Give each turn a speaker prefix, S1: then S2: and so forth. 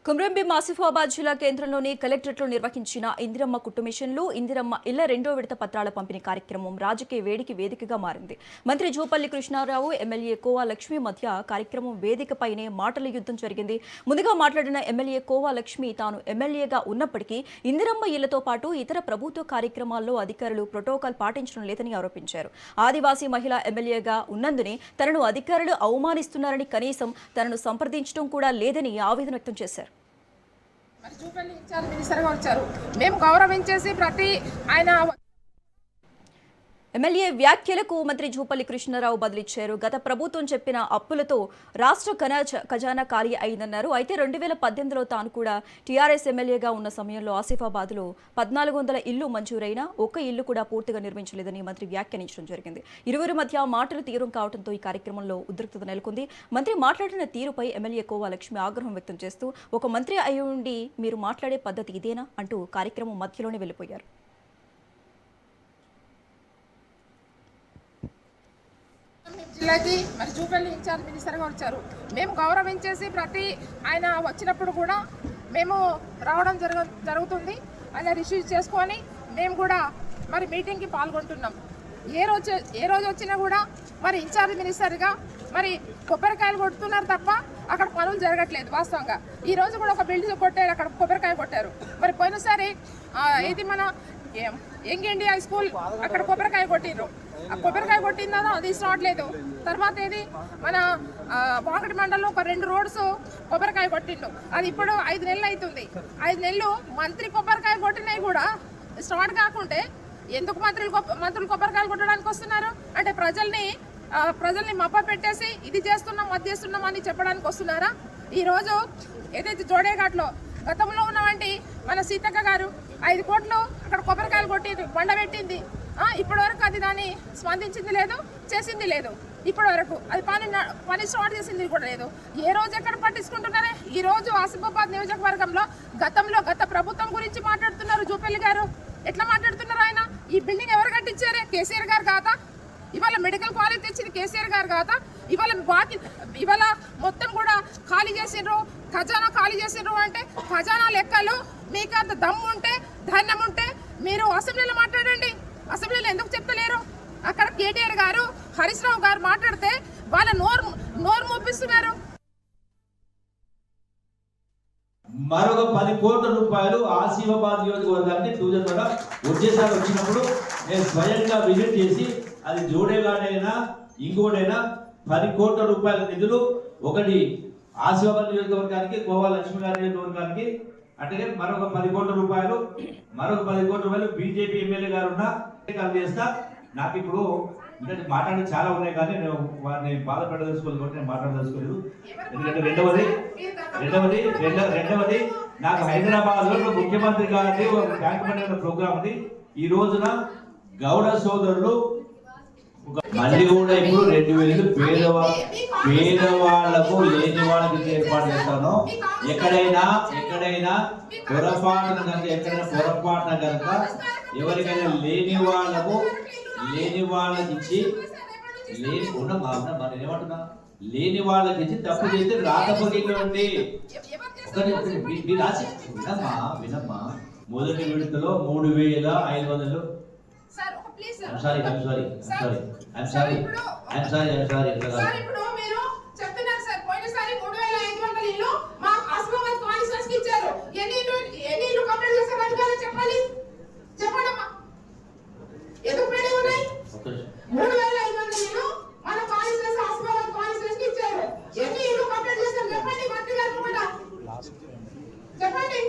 S1: కుమ్రంభీం ఆసిఫాబాద్ జిల్లా కేంద్రంలోని కలెక్టరేట్లో నిర్వహించిన ఇందిరమ్మ కుట్టు మిషన్లు, ఇందిరమ్మ ఇళ్ల రెండో విడత పత్రాల పంపిణీ కార్యక్రమం రాజకీయ వేదికగా మారింది. మంత్రి జూపల్లి కృష్ణారావు, ఎమ్మెల్యే కోవా లక్ష్మి మధ్య కార్యక్రమం వేదికపైనే మాటల యుద్ధం జరిగింది. ముందుగా మాట్లాడిన ఎమ్మెల్యే కోవా లక్ష్మి తాను ఎమ్మెల్యేగా ఉన్నప్పటికీ ఇందిరమ్మ ఇళ్లతో పాటు ఇతర ప్రభుత్వ కార్యక్రమాల్లో అధికారులు ప్రోటోకాల్ పాటించడం లేదని ఆరోపించారు. ఆదివాసీ మహిళ ఎమ్మెల్యేగా ఉన్నందునే తనను అధికారులు అవమానిస్తున్నారని, కనీసం తనను సంప్రదించడం కూడా లేదని ఆవేదన వ్యక్తం చేశారు.
S2: మరి జూపల్లి ఇన్ఛార్జ్ మినిస్టర్గా వచ్చారు. మేము గౌరవించేసి ప్రతి ఆయన
S1: ఎమ్మెల్యే వ్యాఖ్యలకు మంత్రి జూపల్లి కృష్ణారావు బదులిచ్చారు. గత ప్రభుత్వం చెప్పిన అప్పులతో రాష్ట్ర ఖజానా ఖాళీ అయిందన్నారు. అయితే 2018లో తాను కూడా టీఆర్ఎస్ ఎమ్మెల్యేగా ఉన్న సమయంలో ఆసిఫాబాద్లో 1400 ఇళ్లు మంజూరైనా ఒక్క ఇల్లు కూడా పూర్తిగా నిర్మించలేదని మంత్రి వ్యాఖ్యానించడం జరిగింది. ఇరువురి మధ్య మాటలు తీవ్రం కావడంతో ఈ కార్యక్రమంలో ఉద్రిక్తత నెలకొంది. మంత్రి మాట్లాడిన తీరుపై ఎమ్మెల్యే కోవా లక్ష్మి ఆగ్రహం వ్యక్తం చేస్తూ, ఒక మంత్రి అయి ఉండి మీరు మాట్లాడే పద్ధతి ఇదేనా అంటూ కార్యక్రమం మధ్యలోనే వెళ్లిపోయారు.
S2: జిల్లాకి మరి జూపల్లి ఇన్ఛార్జ్ మినిస్టర్గా వచ్చారు. మేము గౌరవించేసి ప్రతి ఆయన వచ్చినప్పుడు కూడా మేము రావడం జరుగుతుంది. అలా రిసీవ్ చేసుకొని మేము కూడా మరి మీటింగ్కి పాల్గొంటున్నాం. ఏ రోజు వచ్చినా కూడా మరి ఇన్ఛార్జ్ మినిస్టర్గా మరి కొబ్బరికాయలు కొడుతున్నారు తప్ప అక్కడ పనులు జరగట్లేదు. వాస్తవంగా ఈ రోజు కూడా ఒక బిల్డింగ్ కొట్టారు, అక్కడ కొబ్బరికాయ కొట్టారు. మరి పోయినసారి ఇది మన యంగ్ ఇండియా స్కూల్ అక్కడ కొబ్బరికాయ కొట్టిండ్రు. ఆ కొబ్బరికాయ కొట్టిందో అది రావట్లేదు. తర్వాత ఏది మన వాకటి మండలంలో ఒక 2 రోడ్స్ కొబ్బరికాయ కొట్టిండు. అది ఇప్పుడు 5 నెలలు అవుతుంది. 5 నెలలు మంత్రి కొబ్బరికాయ కొట్టినవి కూడా స్టార్ట్ కాకుంటే ఎందుకు మంత్రులు కొబ్బరికాయలు కొట్టడానికి వస్తున్నారు? అంటే ప్రజల్ని మప్ప పెట్టేసి ఇది చేస్తున్నాం అది చేస్తున్నాం అని చెప్పడానికి వస్తున్నారా? ఈరోజు ఏదైతే జోడేఘాట్లో గతంలో ఉన్నవంటి మన సీతక్క గారు 5 కోట్లు అక్కడ కొబ్బరికాయలు కొట్టి బండ పెట్టింది. ఇప్పటి వరకు అది దాన్ని స్పందించింది లేదు, చేసింది లేదు. ఇప్పటి వరకు అది పని స్టార్ట్ చేసింది కూడా లేదు. ఏ రోజు ఎక్కడ పట్టించుకుంటున్నారే? ఈ రోజు ఆసిఫాబాద్ నియోజకవర్గంలో గత ప్రభుత్వం గురించి మాట్లాడుతున్నారు జూపల్లి గారు. ఎట్లా మాట్లాడుతున్నారు ఆయన? ఈ బిల్డింగ్ ఎవరు కట్టించారే? కేసీఆర్ గారు కాదా? ఇవాళ మెడికల్ కాలేజ్ తెచ్చింది కేసీఆర్ గారు కాదా? ఇవాళ మొత్తం కూడా ఖాళీ చేసిండ్రు, ఖజానా ఖాళీ చేసిండ్రు. అంటే ఖజానా లెక్కలు మీకు అంత దమ్ము ఉంటే, ధైర్యం ఉంటే మీరు అసెంబ్లీలో మాట్లాడండి. అసెంబ్లీలో ఎందుకు చెప్తలేరు? అక్కడ కేటీఆర్ గారు, హరీష్ రావు గారు మాట్లాడితే వాళ్ళ నోరు మోపిస్తున్నారు.
S3: మరొక 10 కోట్ల రూపాయలు ఆసిఫాబాద్ నియోజకవర్గానికి టూజర్ ద్వారా వచ్చేసారి వచ్చినప్పుడు నేను స్వయంగా విజిట్ చేసి అది జోడేగాడైనా ఇంకోటైనా 10 కోట్ల రూపాయల నిధులు ఒకటి ఆసిఫాబాద్ నియోజకవర్గానికి, కోవా లక్ష్మి గారి నియోజకవర్గానికి, అంటే మరొక 10 కోట్ల రూపాయలు బీజేపీ ఎమ్మెల్యే గారు ఉన్న చేస్తా. నాకు ఇప్పుడు ఇంకా మాట్లాడి చాలా ఉన్నాయి కానీ నేను వారిని బాధపడదలుచుకోలేదు కాబట్టి నేను మాట్లాడదలుచుకోలేదు. ఎందుకంటే రెండవది నాకు హైదరాబాద్ లో ముఖ్యమంత్రి గారి బ్యాంక్ పని ప్రోగ్రామ్ ఉంది. ఈ రోజున గౌడ సోదరులు మళ్ళీ కూడా ఇప్పుడు 2000 పేదవాళ్లకు లేని వాళ్ళకి ఏర్పాటు చేస్తాను. ఎక్కడైనా పొరపాటున కనుక ఎవరికైనా లేని వాళ్ళకి ఇచ్చి ఏమంటున్నా లేని వాళ్ళకి ఇచ్చి తప్పు చేస్తే రాతపూర్వకండి. వినమ్మా మొదటి విడతలో 3500. I'm sorry.
S2: చెప్తున్నారు సార్, పోయినసారి 3500 ఇల్లు మా ఆసిఫాబాద్ కాన్స్టిట్యూన్సీకి ఇచ్చారు. ఎన్ని ఇల్లు కంప్లీట్ చేశారు అధికారులు చెప్పండి. చెప్పండమ్మా, ఎందుకు పెండింగ్ ఉన్నాయి? 3500 ఇల్లు మన కాన్స్టిట్యూన్సీ ఆసిఫాబాద్ కాన్స్టిట్యూన్సీకి ఇచ్చారు. ఎన్ని ఇల్లు కంప్లీట్ చేశారు చెప్పండి. మంత్రి గారు కూడా చెప్పండి.